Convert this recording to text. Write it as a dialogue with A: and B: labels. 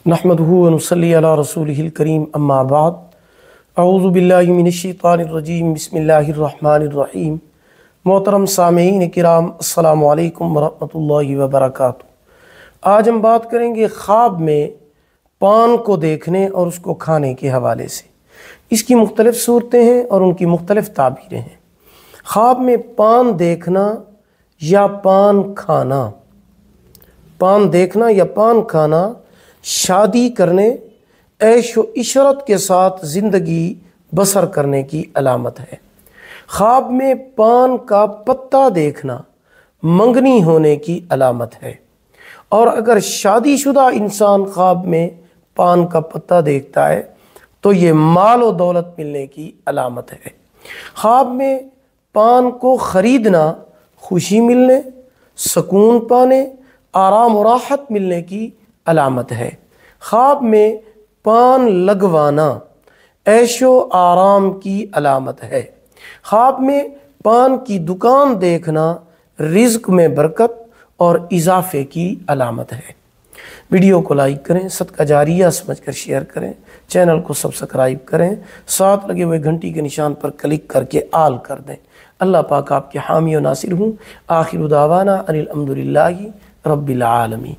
A: نحمدہ و نصلی علی رسولہ الکریم اما بعد اعوذ باللہ من الشیطان الرجیم بسم اللہ الرحمن الرحیم۔ محترم سامعین کرام، السلام علیکم ورحمۃ اللہ وبرکاتہ۔ آج ہم بات کریں گے خواب میں پان کو دیکھنے اور اس کو کھانے کے حوالے سے۔ اس کی مختلف صورتیں ہیں اور ان کی مختلف تعبیریں ہیں۔ خواب میں پان دیکھنا یا پان کھانا، پان دیکھنا یا پان کھانا شادی کرنے، عیش و عشرت کے ساتھ زندگی بسر کرنے کی علامت ہے۔ خواب میں پان کا پتا دیکھنا منگنی ہونے کی علامت ہے، اور اگر شادی شدہ انسان خواب میں پان کا پتا دیکھتا ہے تو یہ مال و دولت ملنے کی علامت ہے۔ خواب میں پان کو خریدنا خوشی ملنے، سکون پانے، آرام و راحت ملنے کی علامت ہے۔ خواب میں پان لگوانا عیش و آرام کی علامت ہے۔ خواب میں پان کی دکان دیکھنا رزق میں برکت اور اضافے کی علامت ہے۔ ویڈیو کو لائک کریں، صدقہ جاریہ سمجھ کر شیئر کریں، چینل کو سبسکرائب کریں، ساتھ لگے ہوئے گھنٹی کے نشان پر کلک کر کے آل کر دیں۔ اللہ پاک آپ کے حامی و ناصر ہوں۔ آخر دعوانا ان الحمد للہ رب العالمین۔